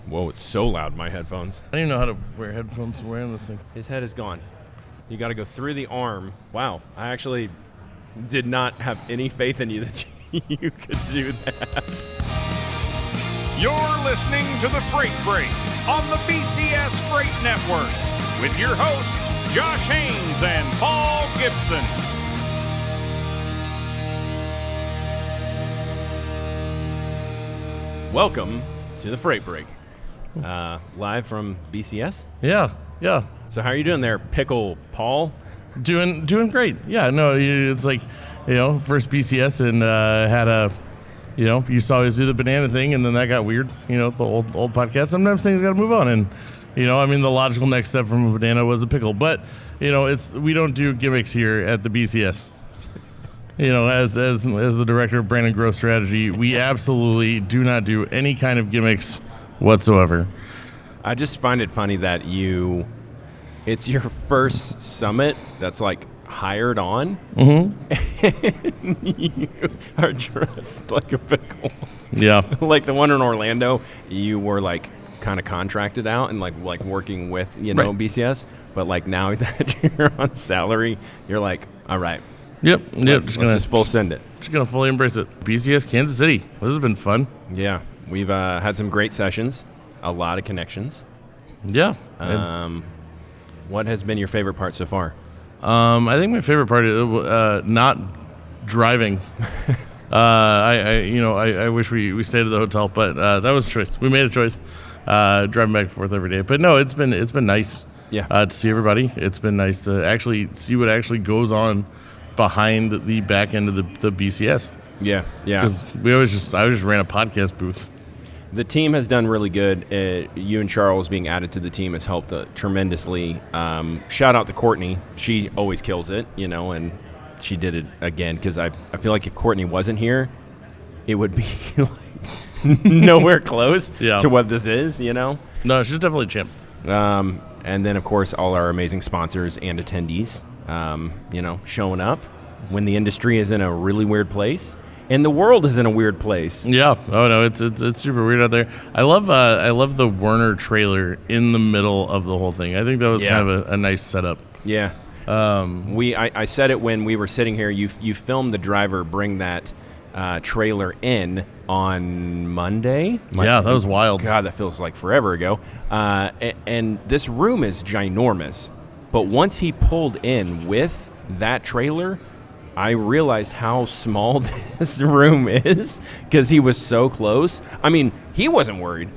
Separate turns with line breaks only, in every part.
Whoa, it's so loud, my headphones.
I don't even know how to wear headphones wearing this thing.
His head is gone. You got to go through the arm. Wow, I actually did not have any faith in you that you could do that.
You're listening to The Freight Break on the BCS Freight Network with your hosts, Josh Haynes and Paul Gibson.
Welcome to The Freight Break, live from BCS.
Yeah.
So how are you doing there, Pickle Paul?
Doing great. Yeah, no, it's like, first BCS and had a, used to always do the banana thing, and then that got weird, the old podcast. Sometimes things got to move on, and, the logical next step from a banana was a pickle. But, we don't do gimmicks here at the BCS. As the director of brand and growth strategy, we absolutely do not do any kind of gimmicks whatsoever.
I just find it funny that it's your first summit that's like hired on. Mm-hmm. You are dressed like a pickle.
Yeah.
Like the one in Orlando, you were like kind of contracted out and like working with, right. BCS. But like now that you're on salary, you're like, all right.
Yep.
Let's just full send it.
Just going to fully embrace it. BCS Kansas City. This has been fun.
Yeah. We've had some great sessions, a lot of connections.
Yeah.
What has been your favorite part so far?
I think my favorite part is not driving. I wish we stayed at the hotel, but that was a choice. We made a choice, driving back and forth every day. But no, it's been nice.
Yeah.
To see everybody. It's been nice to actually see what actually goes on behind the back end of the BCS.
Yeah.
Because I just ran a podcast booth.
The team has done really good. You and Charles being added to the team has helped tremendously. Shout out to Courtney. She always kills it, and she did it again because I feel like if Courtney wasn't here, it would be like nowhere close to what this is, No,
she's definitely a champ.
And then, of course, all our amazing sponsors and attendees, showing up when the industry is in a really weird place. And the world is in a weird place.
Yeah. Oh no, it's super weird out there. I love the Werner trailer in the middle of the whole thing. I think that was kind of a nice setup.
Yeah. I said it when we were sitting here. You filmed the driver bring that trailer in on Monday.
Yeah, that was wild.
God, that feels like forever ago. And this room is ginormous. But once he pulled in with that trailer, I realized how small this room is because he was so close. I mean, he wasn't worried.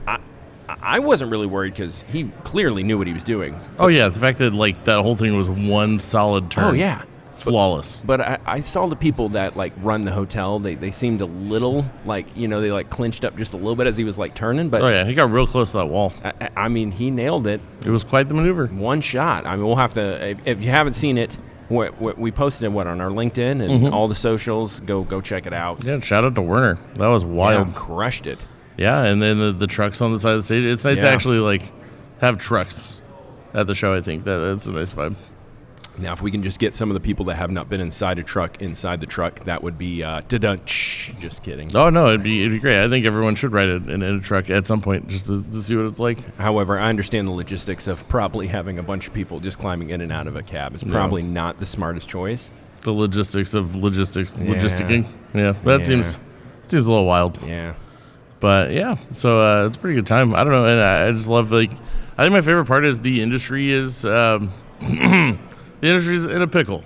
I wasn't really worried because he clearly knew what he was doing.
Oh, yeah. The fact that, that whole thing was one solid turn.
Oh, yeah.
Flawless.
But I saw the people that, run the hotel. They seemed a little, they, clinched up just a little bit as he was, turning. But
oh, yeah. He got real close to that wall.
I mean, he nailed it.
It was quite the maneuver.
One shot. I mean, we'll have to, if you haven't seen it, we posted it on our LinkedIn and all the socials. Go check it out.
Yeah, shout out to Werner. That was wild.
Yeah, crushed it.
Yeah, and then the trucks on the side of the stage. It's nice to actually have trucks at the show. I think that's a nice vibe.
Now, if we can just get some of the people that have not been inside the truck, that would be just kidding.
Oh no, it'd be great. I think everyone should ride it in a truck at some point just to see what it's like.
However, I understand the logistics of probably having a bunch of people just climbing in and out of a cab is probably not the smartest choice.
The logistics of logisticking. Yeah, that seems a little wild.
Yeah.
But yeah, so it's a pretty good time. I don't know, and I just love I think my favorite part is the industry is the industry's in a pickle.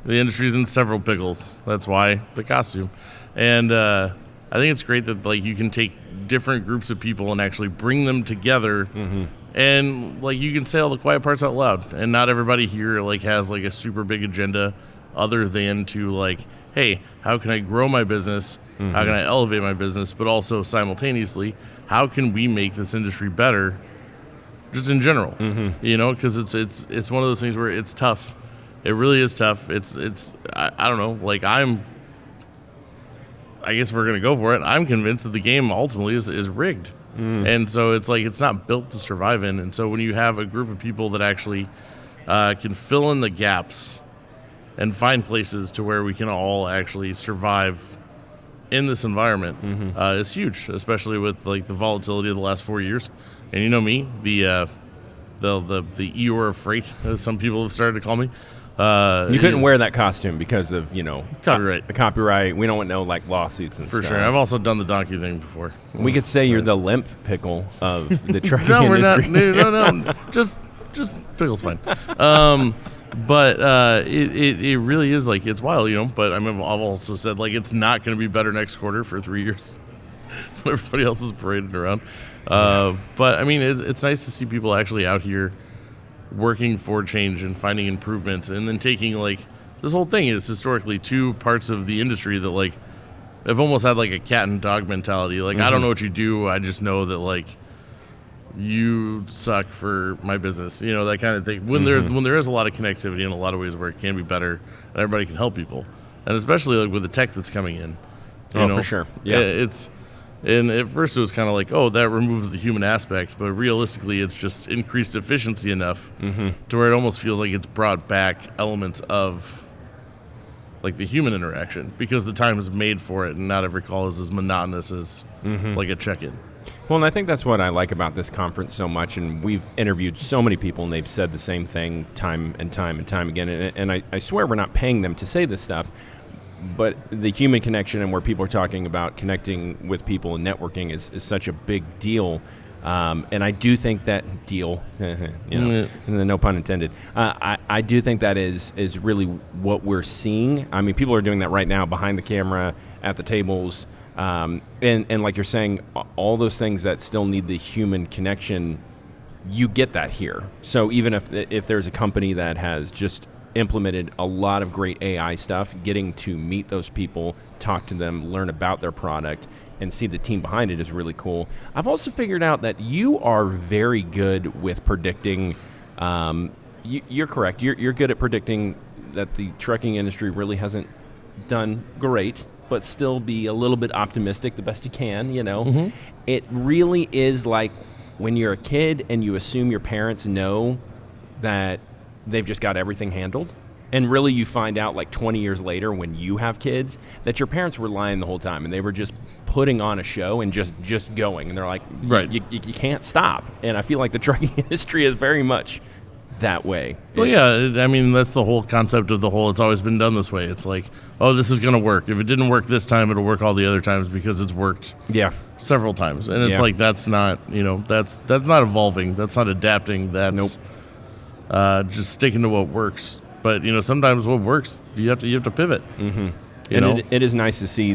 The industry's in several pickles. That's why the costume. And I think it's great that you can take different groups of people and actually bring them together. Mm-hmm. And you can say all the quiet parts out loud. And not everybody here has a super big agenda other than to hey, how can I grow my business? Mm-hmm. How can I elevate my business? But also simultaneously, how can we make this industry better? Just in general, because it's one of those things where it's tough. It really is tough. I don't know. I guess we're gonna go for it. I'm convinced that the game ultimately is rigged, and so it's not built to survive in. And so when you have a group of people that actually can fill in the gaps and find places to where we can all actually survive in this environment is huge, especially with like the volatility of the last 4 years. And you know me, the Eeyore of freight, as some people have started to call me.
You couldn't wear that costume because of,
Copyright.
The copyright. We don't want no like lawsuits and
For
stuff.
sure. I've also done the donkey thing before.
We could say you're the limp pickle of the trucking
No, we're not.
industry.
No. Just pickle's fine. But it really is like, it's wild, But I've also said like it's not going to be better next quarter for 3 years. Everybody else is parading around. But I mean, it's nice to see people actually out here working for change and finding improvements, and then taking like this whole thing is historically two parts of the industry that like have almost had like a cat and dog mentality. Like I don't know what you do, I just know that like you suck for my business, that kind of thing. When there is a lot of connectivity in a lot of ways where it can be better and everybody can help people, and especially like with the tech that's coming in.
For sure. Yeah.
And at first it was kind of like, oh, that removes the human aspect, but realistically it's just increased efficiency enough to where it almost feels like it's brought back elements of like the human interaction, because the time is made for it and not every call is as monotonous as like a check-in.
Well, and I think that's what I like about this conference so much, and we've interviewed so many people, and they've said the same thing time and time and time again, and I swear we're not paying them to say this stuff, but the human connection and where people are talking about connecting with people and networking is such a big deal. And I do think that deal, no pun intended. I do think that is really what we're seeing. I mean, people are doing that right now behind the camera, at the tables, and like you're saying, all those things that still need the human connection, you get that here. So even if there's a company that has just implemented a lot of great AI stuff, getting to meet those people, talk to them, learn about their product, and see the team behind it is really cool. I've also figured out that you are very good with predicting. You're correct. You're good at predicting that the trucking industry really hasn't done great, but still be a little bit optimistic the best you can. It really is like when you're a kid and you assume your parents know that they've just got everything handled. And really you find out like 20 years later when you have kids that your parents were lying the whole time and they were just putting on a show and just going. And they're like,
right.
You can't stop. And I feel like the trucking industry is very much that way.
Well, I mean, that's the whole concept of it's always been done this way. It's like, oh, this is going to work. If it didn't work this time, it'll work all the other times because it's worked several times. And it's like, that's not, that's not evolving. That's not adapting. That's just sticking to what works. But sometimes what works, you have to pivot.
It is nice to see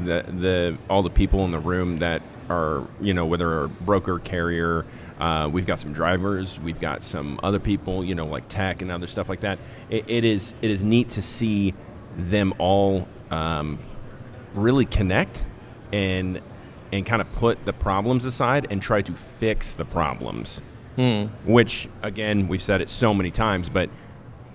all the people in the room that are whether a broker, carrier, we've got some drivers, we've got some other people like tech and other stuff like that. It is neat to see them all really connect and kind of put the problems aside and try to fix the problems. Which, again, we've said it so many times, but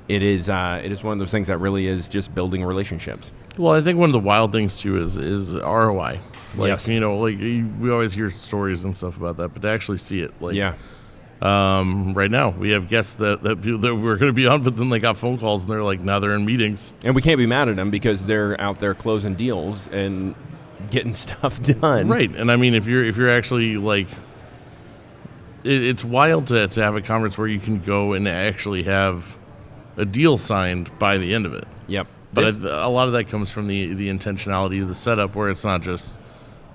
it is one of those things that really is just building relationships.
Well, I think one of the wild things too is ROI. Like,
yes.
We always hear stories and stuff about that, but to actually see it, right now we have guests that we're going to be on, but then they got phone calls and they're like, now they're in meetings,
and we can't be mad at them because they're out there closing deals and getting stuff done.
Right, and I mean, if you're actually like. It's wild to have a conference where you can go and actually have a deal signed by the end of it.
Yep.
But a lot of that comes from the intentionality of the setup, where it's not just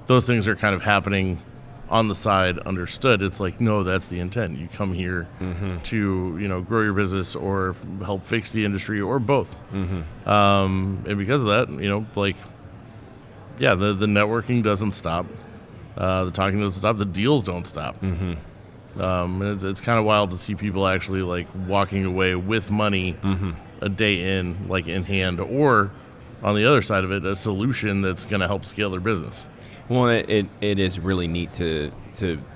those things are kind of happening on the side, understood. It's like, no, that's the intent. You come here to grow your business or help fix the industry or both. And because of that, the networking doesn't stop. The talking doesn't stop. The deals don't stop. It's kind of wild to see people actually like walking away with money a day in, like in hand, or on the other side of it, a solution that's going to help scale their business.
Well, it is really neat to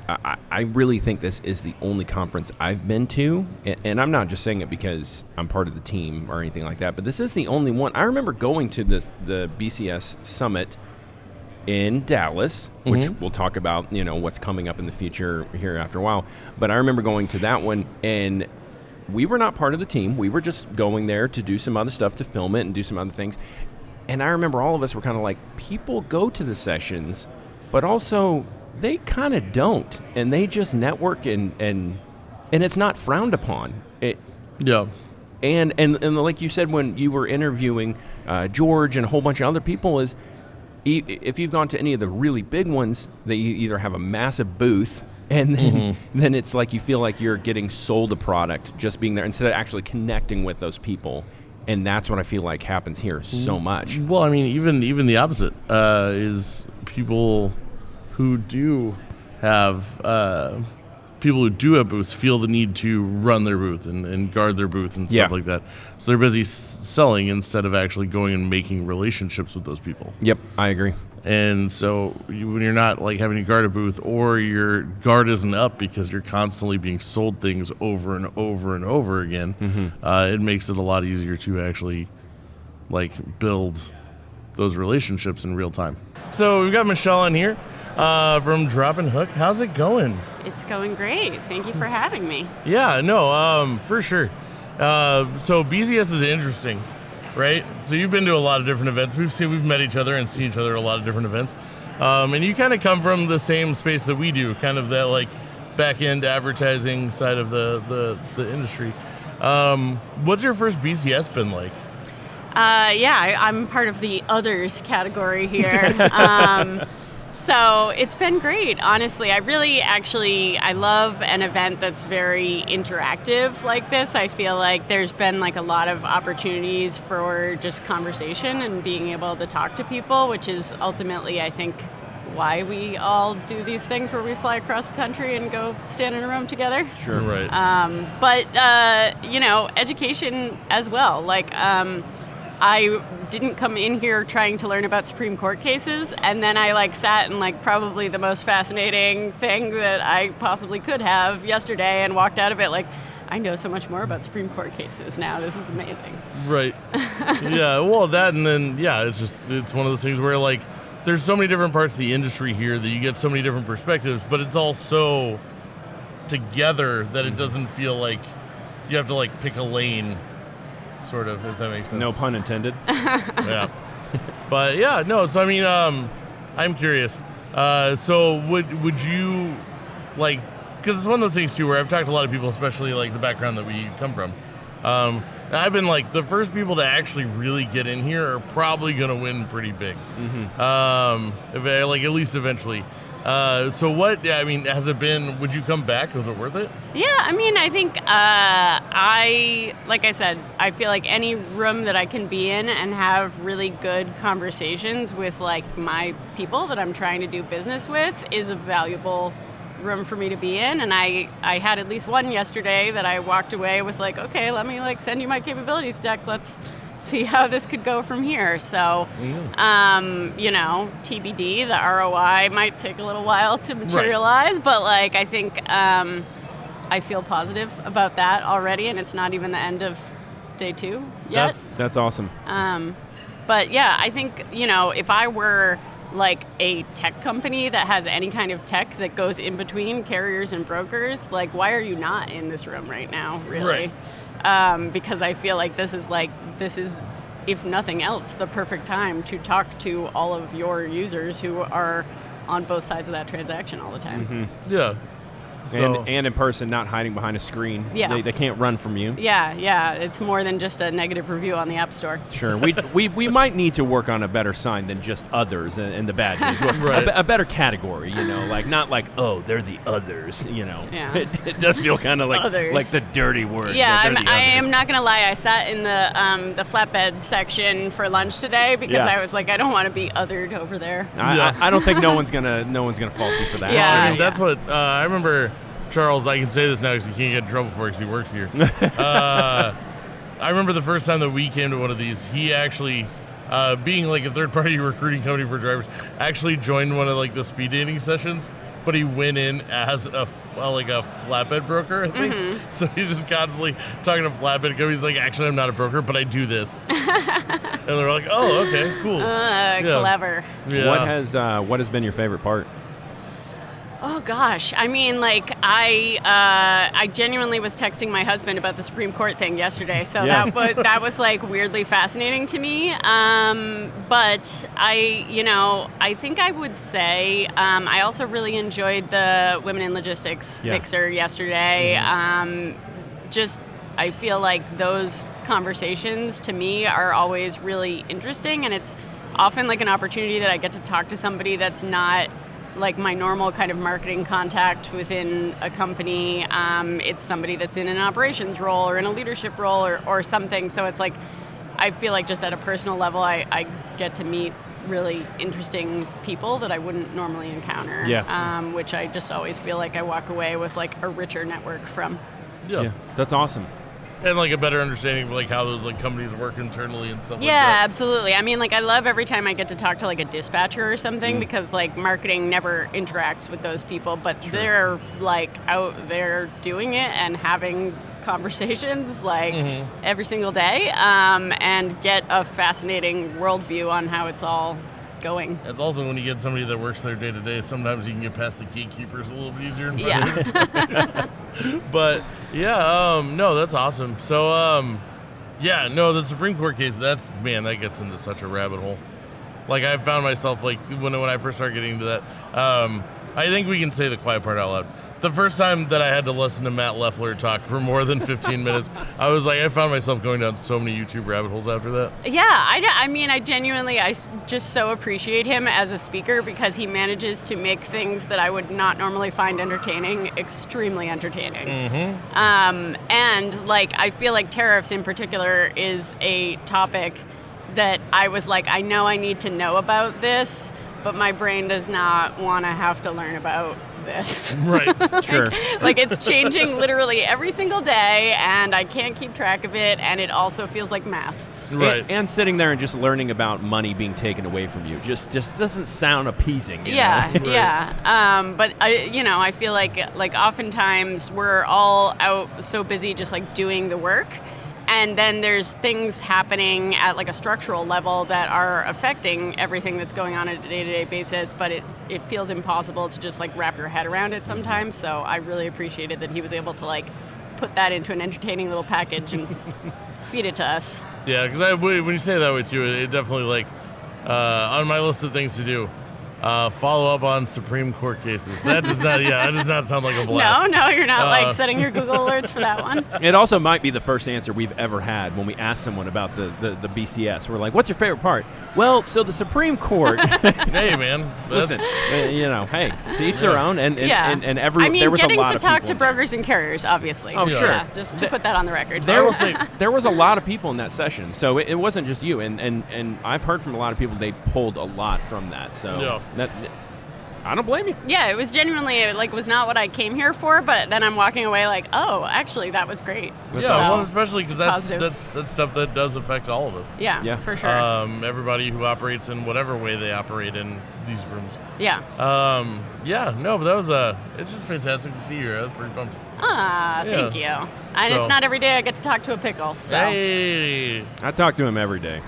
I really think this is the only conference I've been to, and I'm not just saying it because I'm part of the team or anything like that, but this is the only one. I remember going to the BCS Summit in Dallas, which we'll talk about, what's coming up in the future here after a while. But I remember going to that one, and we were not part of the team. We were just going there to do some other stuff, to film it and do some other things. And I remember all of us were kind of like, people go to the sessions, but also they kind of don't, and they just network and it's not frowned upon.
Yeah.
And like you said when you were interviewing George and a whole bunch of other people, is if you've gone to any of the really big ones, they either have a massive booth, and then it's like you feel like you're getting sold a product just being there instead of actually connecting with those people. And that's what I feel like happens here so much.
Well, I mean, even the opposite is people who do have booths feel the need to run their booth and guard their booth and stuff like that. So they're busy selling instead of actually going and making relationships with those people.
Yep, I agree.
And so when you're not like having to guard a booth, or your guard isn't up because you're constantly being sold things over and over and over again, it makes it a lot easier to actually like build those relationships in real time. So we've got Michelle on here from Drop and Hook. How's it going?
It's going great. Thank you for having me.
Yeah, no, for sure. So BCS is interesting, right? So you've been to a lot of different events. We've met each other and seen each other at a lot of different events. And you kind of come from the same space that we do, kind of that like back end advertising side of the industry. What's your first BCS been like?
I'm part of the others category here. So it's been great, honestly. I love an event that's very interactive like this. I feel like there's been like a lot of opportunities for just conversation and being able to talk to people, which is ultimately, I think, why we all do these things where we fly across the country and go stand in a room together.
Sure, right.
But education as well. I didn't come in here trying to learn about Supreme Court cases, and then I sat in probably the most fascinating thing that I possibly could have yesterday, and walked out of it I know so much more about Supreme Court cases now. This is amazing.
Right. Yeah. Well, that, and then it's one of those things where there's so many different parts of the industry here that you get so many different perspectives, but it's all so together that it doesn't feel like you have to pick a lane. Sort of, if that makes sense.
No pun intended.
Yeah. But yeah, no, so I mean, I'm curious. So would you because it's one of those things too where I've talked to a lot of people, especially the background that we come from. And I've been the first people to actually really get in here are probably going to win pretty big. At least eventually. So what, has it been, would you come back? Was it worth it?
Yeah, I think, like I said, I feel like any room that I can be in and have really good conversations with my people that I'm trying to do business with is a valuable room for me to be in. And I had at least one yesterday that I walked away with okay, let me send you my capabilities deck. Let's see how this could go from here. So, TBD, the ROI might take a little while to materialize, right. But I think I feel positive about that already, and it's not even the end of day 2 yet.
That's awesome.
But yeah, I think, if I were a tech company that has any kind of tech that goes in between carriers and brokers, why are you not in this room right now, really? Right. Because I feel like this is, if nothing else, the perfect time to talk to all of your users who are on both sides of that transaction all the time.
Mm-hmm. Yeah. So.
And in person, not hiding behind a screen.
Yeah.
They can't run from you.
Yeah. It's more than just a negative review on the App Store.
Sure. We might need to work on a better sign than just others and the bad news.
Right.
A better category, not oh, they're the others,
Yeah.
It does feel kind of like the dirty word.
Yeah, I am not going to lie. I sat in the flatbed section for lunch today because I was I don't want to be othered over there.
I don't think no one's gonna fault you for that.
Yeah.
That's what I remember. Charles, I can say this now because he can't get in trouble for it because he works here. I remember the first time that we came to one of these, he actually, being a third-party recruiting company for drivers, actually joined one of the speed dating sessions, but he went in as a flatbed broker, I think. Mm-hmm. So he's just constantly talking to flatbed companies. He's actually, I'm not a broker, but I do this. And they're oh, okay, cool.
Clever.
Yeah.
What has been your favorite part?
Oh gosh, I mean, like I genuinely was texting my husband about the Supreme Court thing yesterday, so
Yeah.
that was like weirdly fascinating to me. But I think I would say I also really enjoyed the Women in Logistics
Yeah.
mixer yesterday. Just I feel like those conversations to me are always really interesting, and it's often like an opportunity that I get to talk to somebody that's not like my normal kind of marketing contact within a company. It's somebody that's in an operations role or in a leadership role or something. So it's like, I feel like just at a personal level, I get to meet really interesting people that I wouldn't normally encounter. Which I just always feel like I walk away with like a richer network from.
Yeah, that's awesome.
And like a better understanding of like how those like companies work internally and stuff like
Yeah,
that.
absolutely. I mean, like I love every time I get to talk to like a dispatcher or something because like marketing never interacts with those people, but they're like out there doing it and having conversations like every single day, and get a fascinating worldview on how it's all going.
It's also when you get somebody that works there day to day, sometimes you can get past the gatekeepers a little bit easier.
Yeah.
But yeah, no, that's awesome. So, the Supreme Court case, that gets into such a rabbit hole. Like I found myself like when I first started getting into that, I think we can say the quiet part out loud. The first time that I had to listen to Matt Leffler talk for more than 15 minutes, I found myself going down so many YouTube rabbit holes after that.
Yeah, I genuinely, just so appreciate him as a speaker because he manages to make things that I would not normally find entertaining extremely entertaining. And like, I feel like tariffs in particular is a topic that I was like, I know I need to know about this, but my brain does not want to have to learn about this.
Right.
Sure.
Like it's changing literally every single day and I can't keep track of it, and it also feels like math.
Right.
And sitting there and just learning about money being taken away from you just doesn't sound appeasing. You
Yeah,
know?
yeah. But I feel like oftentimes we're all out so busy just like doing the work, and then there's things happening at like a structural level that are affecting everything that's going on at a day-to-day basis, but it feels impossible to just like wrap your head around it sometimes. So I really appreciated that he was able to like put that into an entertaining little package and feed it to us.
Yeah, because when you say it that way too, it definitely like on my list of things to do, follow up on Supreme Court cases. That does not sound like a blast.
No, you're not like setting your Google alerts for that one.
It also might be the first answer we've ever had when we ask someone about the BCS. We're like, what's your favorite part? Well, so the Supreme Court.
Hey, man.
Listen, hey, to each their own. And every
I mean,
there was
getting
a lot
to
of
talk
people
to
in there.
brokers and carriers, obviously.
Oh, sure.
Yeah, just to put that on the record.
There was a lot of people in that session, so it wasn't just you. And I've heard from a lot of people they pulled a lot from that. So that I don't blame you.
Yeah, it was genuinely like was not what I came here for, but then I'm walking away like, oh, actually, that was great.
Yeah,
So,
well, especially because
positive.
that's stuff that does affect all of us.
Yeah, for sure.
Everybody who operates in whatever way they operate in these rooms.
Yeah.
But that was it's just fantastic to see you. I was pretty pumped.
Thank you. And
So-
it's not every day I get to talk to a pickle, so.
Hey,
I talk to him every day.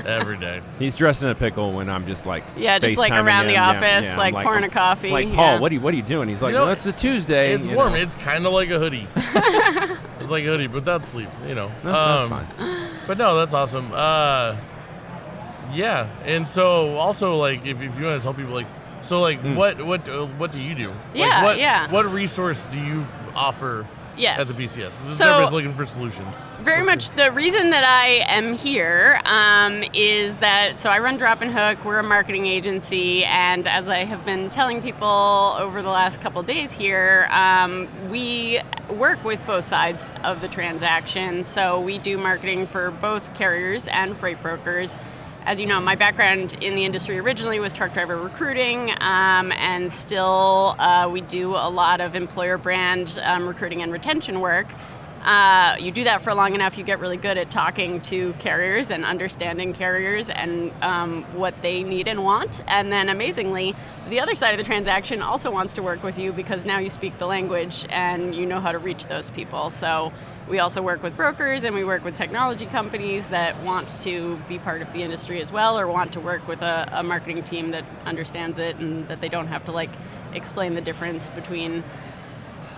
every day.
He's dressed in a pickle when I'm just like
Yeah, just like
FaceTiming
around the
him.
office,
I'm
like pouring a coffee.
Like,
yeah.
Paul, what are you doing? He's like,
You know,
no, it's a Tuesday.
It's
you
warm.
know.
It's kind of like a hoodie. It's like a hoodie, but without sleeves.
That's fine.
But no, that's awesome. Yeah, and so also like if you want to tell people like so like what do you do?
Yeah,
like,
yeah.
What resource do you offer
Yes.
at the BCS? Because
So-
everybody's looking for solutions.
Very much the reason that I am here is that, so I run Drop and Hook, we're a marketing agency, and as I have been telling people over the last couple days here, we work with both sides of the transaction. So we do marketing for both carriers and freight brokers. As you know, my background in the industry originally was truck driver recruiting, and still we do a lot of employer brand recruiting and retention work. You do that for long enough, you get really good at talking to carriers and understanding carriers and what they need and want. And then amazingly, the other side of the transaction also wants to work with you because now you speak the language and you know how to reach those people. So we also work with brokers and we work with technology companies that want to be part of the industry as well, or want to work with a marketing team that understands it and that they don't have to like explain the difference between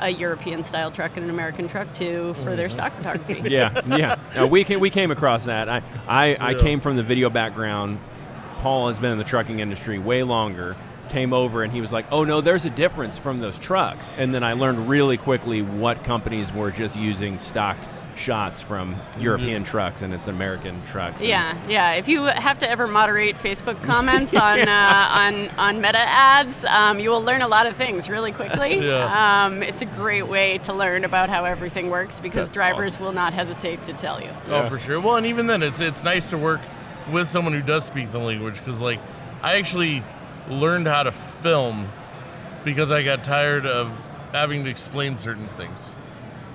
a European style truck and an American truck too for their stock photography.
Yeah. We came across that. I came from the video background. Paul has been in the trucking industry way longer. Came over and he was like, "Oh no, there's a difference from those trucks." And then I learned really quickly what companies were just using stocked shots from European trucks, and it's American trucks.
Yeah. If you have to ever moderate Facebook comments on Meta ads, you will learn a lot of things really quickly. It's a great way to learn about how everything works because drivers will not hesitate to tell you.
Oh, for sure. Well, and even then, it's nice to work with someone who does speak the language because, like, I actually learned how to film because I got tired of having to explain certain things.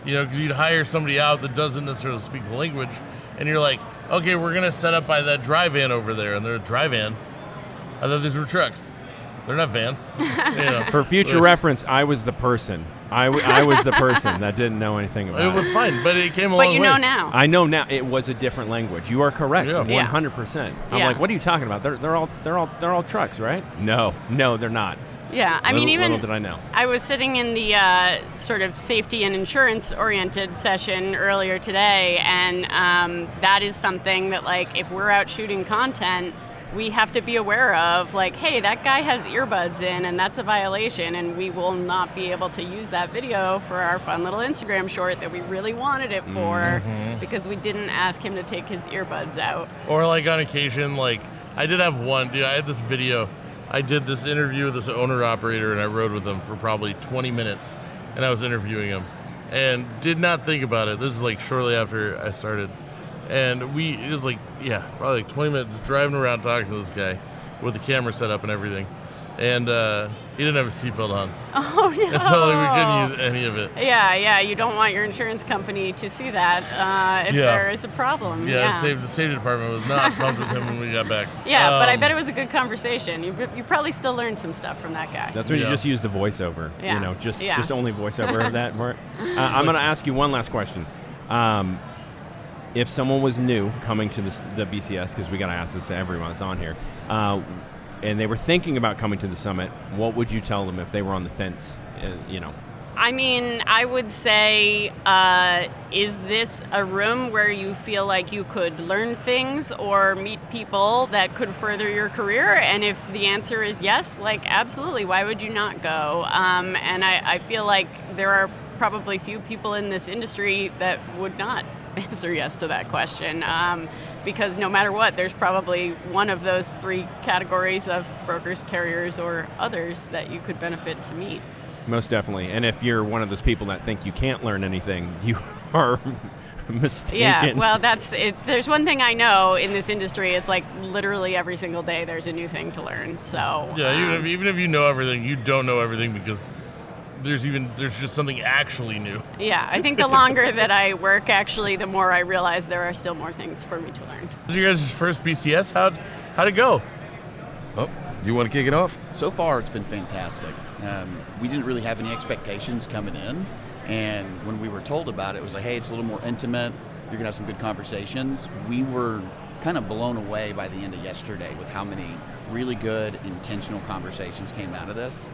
You know, because you'd hire somebody out that doesn't necessarily speak the language, and you're like, okay, we're going to set up by that dry van over there, and they're a dry van. I thought these were trucks. They're not vans. You know.
For future reference, I was the person. I was the person that didn't know anything about it.
It was fine, but it came a long way.
But you know now.
I know now. It was a different language. You are correct,
Yeah.
100%. I'm
Yeah.
like, what are you talking about? They're all trucks, right? No, they're not.
Yeah, I mean, even
little did I know.
I was sitting in the sort of safety and insurance-oriented session earlier today, and that is something that, like, if we're out shooting content, we have to be aware of, like, hey, that guy has earbuds in, and that's a violation, and we will not be able to use that video for our fun little Instagram short that we really wanted it for because we didn't ask him to take his earbuds out.
Or, like, on occasion, like, I did have one, dude, I had this video. I did this interview with this owner-operator, and I rode with him for probably 20 minutes, and I was interviewing him, and did not think about it. This is, like, shortly after I started, and it was, like, probably, like, 20 minutes driving around talking to this guy with the camera set up and everything, and he didn't have a seatbelt on.
Oh, no.
And so, like, we couldn't use any of it.
Yeah, you don't want your insurance company to see that if there is a problem.
The safety department was not pumped with him when we got back.
Yeah, but I bet it was a good conversation. You probably still learned some stuff from that guy.
That's when you just use the voiceover.
Yeah.
You know, just only voiceover of that part. I'm going to ask you one last question. If someone was new coming to the BCS, because we got to ask this to everyone that's on here, and they were thinking about coming to the summit, what would you tell them if they were on the fence?
I mean, I would say, is this a room where you feel like you could learn things or meet people that could further your career? And if the answer is yes, like, absolutely, why would you not go? And I feel like there are probably few people in this industry that would not answer yes to that question, because no matter what, there's probably one of those three categories of brokers, carriers, or others that you could benefit to meet.
Most definitely. And if you're one of those people that think you can't learn anything, you are mistaken.
Yeah, well, that's it. There's one thing I know in this industry, it's like literally every single day there's a new thing to learn. So
even if you know everything, you don't know everything because there's just something actually new.
Yeah, I think the longer that I work, actually, the more I realize there are still more things for me to learn.
This is your guys' first BCS. How'd it go?
Oh, you want to kick it off?
So far, it's been fantastic. We didn't really have any expectations coming in, and when we were told about it, it was like, hey, it's a little more intimate. You're going to have some good conversations. We were kind of blown away by the end of yesterday with how many really good, intentional conversations came out of this.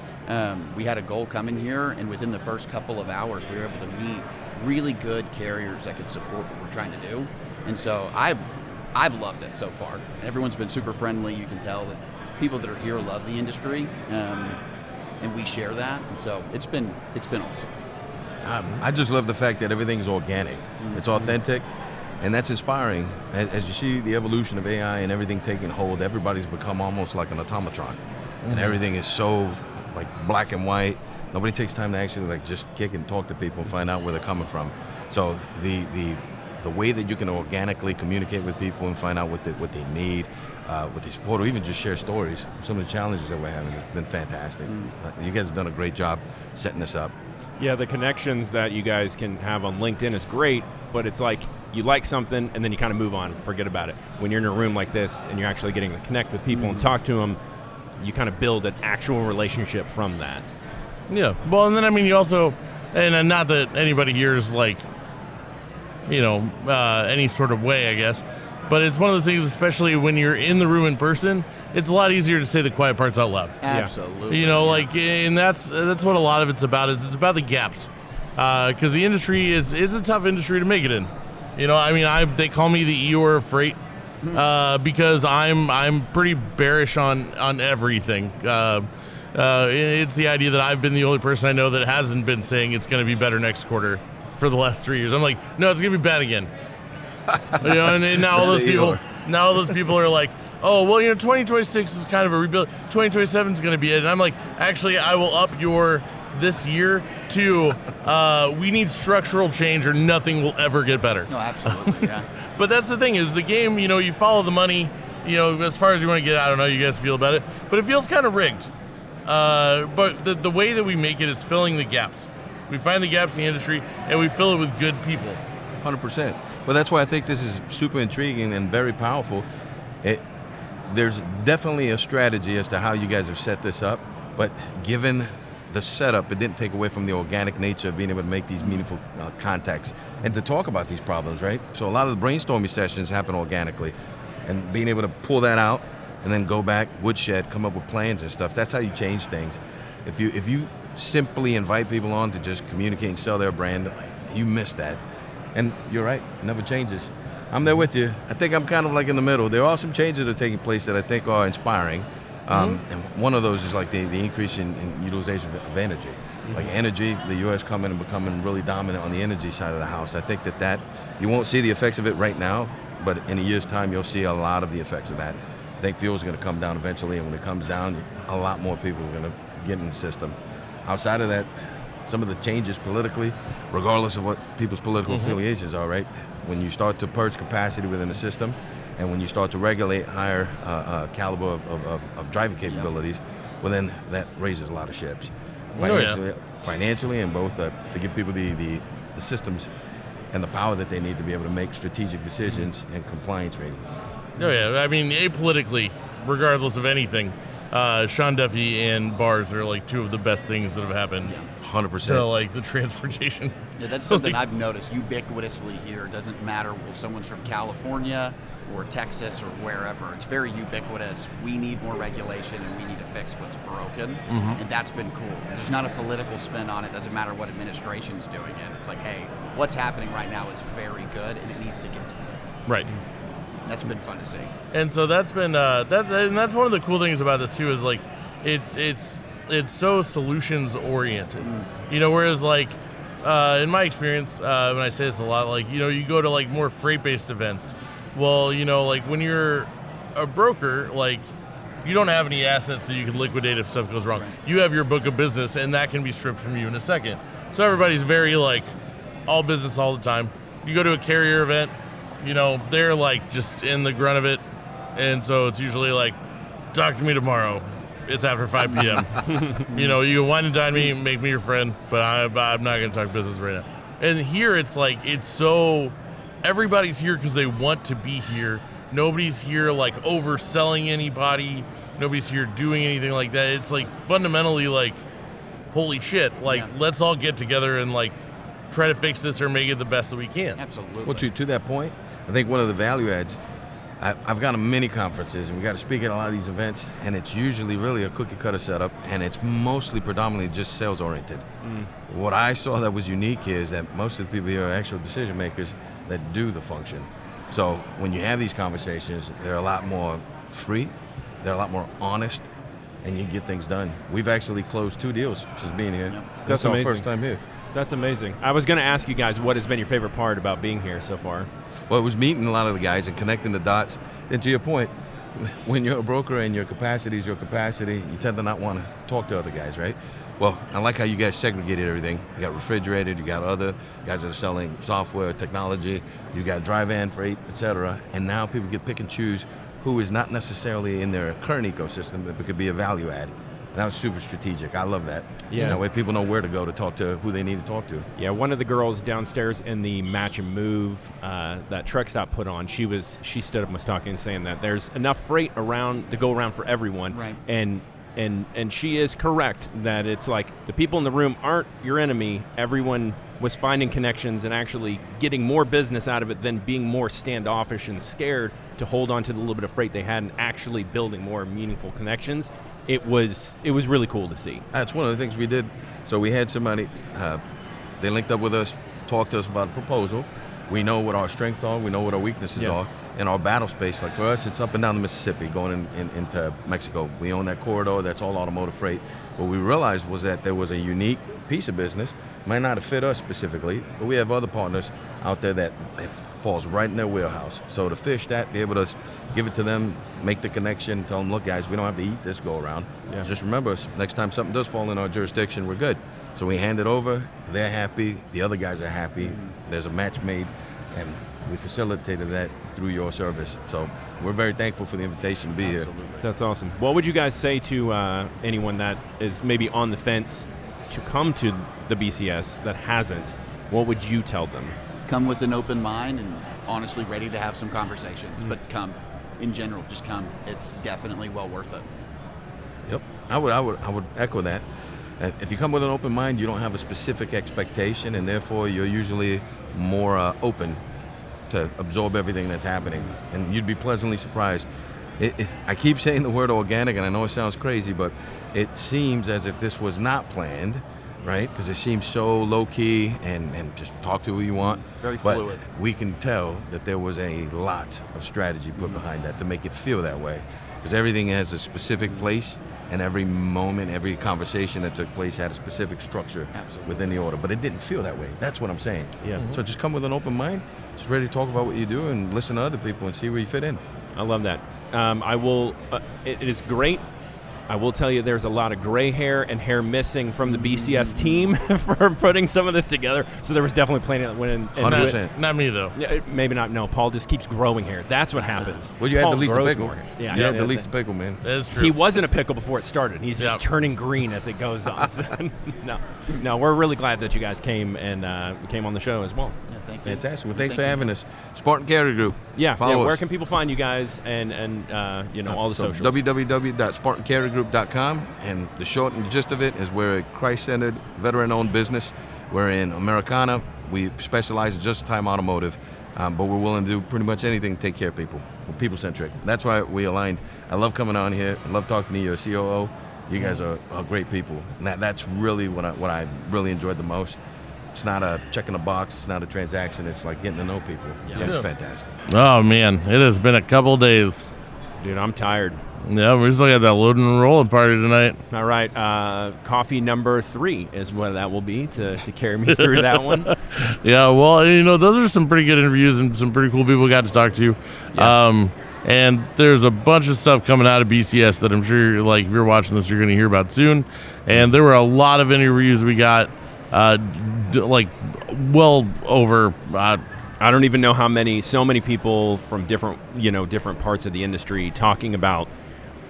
We had a goal coming here, and within the first couple of hours, we were able to meet really good carriers that could support what we're trying to do. And so I've loved it so far. Everyone's been super friendly. You can tell that people that are here love the industry, and we share that. And so it's been awesome.
I just love the fact that everything's organic. It's authentic, and that's inspiring. As you see the evolution of AI and everything taking hold, everybody's become almost like an automatron. And everything is so like black and white. Nobody takes time to actually like just kick and talk to people and find out where they're coming from. So the way that you can organically communicate with people and find out what they need, what they support, or even just share stories, some of the challenges that we're having has been fantastic. You guys have done a great job setting this up.
Yeah, the connections that you guys can have on LinkedIn is great, but it's like you like something and then you kind of move on, forget about it. When you're in a room like this and you're actually getting to connect with people and talk to them, you kind of build an actual relationship from that.
Yeah. Well, and then, I mean, you also, and not that anybody here is like, any sort of way, I guess, But it's one of those things, especially when you're in the room in person, it's a lot easier to say the quiet parts out loud.
Absolutely.
You know, like, and that's what a lot of it's about. Is it's about the gaps, because the industry is a tough industry to make it in. You know, I mean, they call me the Eeyore of freight because I'm pretty bearish on everything. It's the idea that I've been the only person I know that hasn't been saying it's going to be better next quarter for the last 3 years. I'm like, no, it's going to be bad again. You know, and now all those people are like, oh, well, you know, 2026 is kind of a rebuild. 2027 is going to be it. And I'm like, actually, I will up your this year to we need structural change or nothing will ever get better.
No, absolutely, yeah.
But that's the thing is the game, you know, you follow the money, you know, as far as you want to get, I don't know, you guys feel about it, but it feels kind of rigged. But the way that we make it is filling the gaps. We find the gaps in the industry and we fill it with good people.
100%. Well, that's why I think this is super intriguing and very powerful. There's definitely a strategy as to how you guys have set this up, but given the setup, it didn't take away from the organic nature of being able to make these meaningful contacts and to talk about these problems, right? So a lot of the brainstorming sessions happen organically, and being able to pull that out and then go back, woodshed, come up with plans and stuff, that's how you change things. If you simply invite people on to just communicate and sell their brand, you miss that. And you're right, it never changes. I'm there with you. I think I'm kind of like in the middle. There are some changes that are taking place that I think are inspiring. And one of those is like the increase in utilization of energy. Like energy, the U.S. coming and becoming really dominant on the energy side of the house. I think that you won't see the effects of it right now, but in a year's time, you'll see a lot of the effects of that. I think fuel is going to come down eventually, and when it comes down, a lot more people are going to get in the system. Outside of that, some of the changes politically, regardless of what people's political affiliations are, right? When you start to purge capacity within the system, and when you start to regulate higher caliber of driving capabilities, well, then that raises a lot of ships. Financially and both to give people the systems and the power that they need to be able to make strategic decisions and compliance ratings.
Oh, yeah. I mean, apolitically, regardless of anything, Sean Duffy and bars are like two of the best things that have happened.
100%.
So, like, the transportation.
Yeah, that's something I've noticed ubiquitously here. It doesn't matter if someone's from California or Texas or wherever. It's very ubiquitous. We need more regulation and we need to fix what's broken. And that's been cool. There's not a political spin on it. Doesn't matter what administration's doing it. It's like, hey, what's happening right now is very good and it needs to get
Right.
That's been fun to see.
And so that's been and that's one of the cool things about this too is like it's so solutions oriented. You know, whereas like in my experience, when I say this a lot, like, you know, you go to like more freight based events. Well, you know, like when you're a broker, like you don't have any assets that you can liquidate if stuff goes wrong.
Right.
You have your book of business and that can be stripped from you in a second. So everybody's very like all business all the time. You go to a carrier event, you know, they're like just in the grunt of it. And so it's usually like, talk to me tomorrow. It's after 5 p.m. You know, you can wine and dine me, make me your friend, but I'm not going to talk business right now. And here it's like, it's so, everybody's here because they want to be here. Nobody's here like overselling anybody. Nobody's here doing anything like that. It's like fundamentally like, holy shit, like let's all get together and like try to fix this or make it the best that we can.
Absolutely.
Well, to that point, I think one of the value adds, I've gone to many conferences and we got to speak at a lot of these events, and it's usually really a cookie cutter setup, and it's mostly predominantly just sales oriented. What I saw that was unique is that most of the people here are actual decision makers that do the function. So when you have these conversations, they're a lot more free, they're a lot more honest, and you get things done. We've actually closed 2 deals since being here. That's our
amazing.
first time here.
That's amazing. I was going to ask you guys what has been your favorite part about being here so far.
Well, it was meeting a lot of the guys and connecting the dots. And to your point, when you're a broker and your capacity is your capacity, you tend to not want to talk to other guys, right? Well, I like how you guys segregated everything. You got refrigerated, you got other guys that are selling software, technology, you got dry van freight, etc. And now people get pick and choose who is not necessarily in their current ecosystem, but could be a value add. And that was super strategic. I love that.
Yeah.
That way people know where to go to talk to who they need to talk to.
Yeah, one of the girls downstairs in the match and move that truck stop put on, she stood up and was talking and saying that there's enough freight around to go around for everyone.
Right.
And and she is correct that it's like the people in the room aren't your enemy. Everyone was finding connections and actually getting more business out of it than being more standoffish and scared to hold on to the little bit of freight they had and actually building more meaningful connections. It was really cool to see.
That's one of the things we did. So we had somebody, they linked up with us, talked to us about a proposal. We know what our strengths are, we know what our weaknesses are, and our battle space. Like for us, it's up and down the Mississippi, going into Mexico. We own that corridor, that's all automotive freight. What we realized was that there was a unique piece of business, might not have fit us specifically, but we have other partners out there that it falls right in their wheelhouse. So to fish that, be able to give it to them, make the connection, tell them, look guys, we don't have to eat this go around.
Yeah.
Just remember, next time something does fall in our jurisdiction, we're good. So we hand it over, they're happy, the other guys are happy, there's a match made, and we facilitated that through your service. So we're very thankful for the invitation to be here.
That's awesome. What would you guys say to anyone that is maybe on the fence to come to the BCS that hasn't? What would you tell them?
Come with an open mind and honestly ready to have some conversations, but come. In general, just come. It's definitely well worth it.
Yep, I would echo that. If you come with an open mind, you don't have a specific expectation, and therefore you're usually more open to absorb everything that's happening, and you'd be pleasantly surprised. I keep saying the word organic, and I know it sounds crazy, but it seems as if this was not planned, right? Because it seems so low-key and just talk to who you want.
Very
but
fluid.
We can tell that there was a lot of strategy put behind that to make it feel that way, because everything has a specific place, and every moment, every conversation that took place had a specific structure within the order. But it didn't feel that way. That's what I'm saying.
Yeah.
So just come with an open mind, just ready to talk about what you do and listen to other people and see where you fit in.
I love that. I will. It is great. I will tell you, there's a lot of gray hair and hair missing from the BCS team for putting some of this together. So there was definitely plenty that went into
100%.
it.
Not me though.
Yeah, maybe not. No, Paul just keeps growing hair. That's what happens.
Well, you had
Paul
the least to
grows
pickle.
more hair. Yeah,
you had the least to pickle, man.
That's true.
He wasn't a pickle before it started. He's just
Yep.
turning green as it goes on. So, no, we're really glad that you guys came and came on the show as well.
Yeah, thank you.
Fantastic. Well, thanks for having us. Spartan Carrier Group.
Yeah,
Follow
where
us.
can people find you guys and all the
So
socials?
www.spartancarriergroup.com, and the short and the gist of it is we're a Christ-centered, veteran-owned business. We're in Americana. We specialize in just-in-time automotive, but we're willing to do pretty much anything to take care of people. We're people-centric. That's why we aligned. I love coming on here. I love talking to your COO. You guys are great people. And that's really what I really enjoyed the most. It's not a check in a box. It's not a transaction. It's like getting to know people.
Yeah.
And it's fantastic.
Oh man, it has been a couple days.
Dude, I'm tired.
Yeah, we still got that loading and rolling party tonight.
All right, coffee number 3 is what that will be to carry me through that one.
Yeah, well, those are some pretty good interviews and some pretty cool people we got to talk to.
Yeah.
And there's a bunch of stuff coming out of BCS that I'm sure, like, if you're watching this, you're going to hear about soon. And there were a lot of interviews we got, well over.
I don't even know how many. So many people from different parts of the industry talking about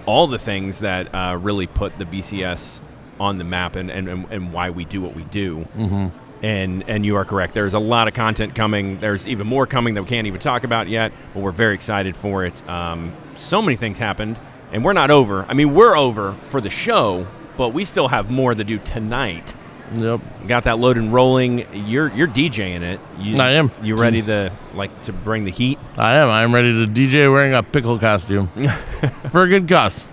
all the things that really put the BCS on the map and why we do what we do. Mm-hmm. And you are correct. There's a lot of content coming. There's even more coming that we can't even talk about yet, but we're very excited for it. So many things happened, and we're not over. I mean, we're over for the show, but we still have more to do tonight.
Yep.
Got that load and rolling. You're DJing it.
I am.
You ready to bring the heat?
I am. I'm ready to DJ wearing a pickle costume for a good cause.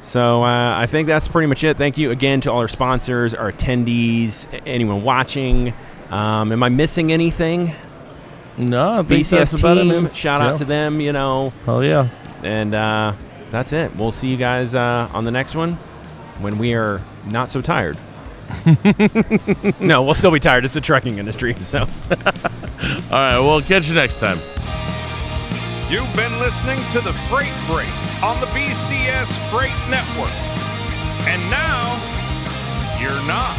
So I think that's pretty much it. Thank you again to all our sponsors, our attendees, anyone watching. Am I missing anything?
No, I think
BCS
that's about it,
team,
man.
shout out to them,
Hell yeah.
And that's it. We'll see you guys on the next one when we are not so tired. No, we'll still be tired. It's the trucking industry. So,
All right, we'll catch you next time.
You've been listening to the Freight Break on the BCS Freight Network. And now, you're not.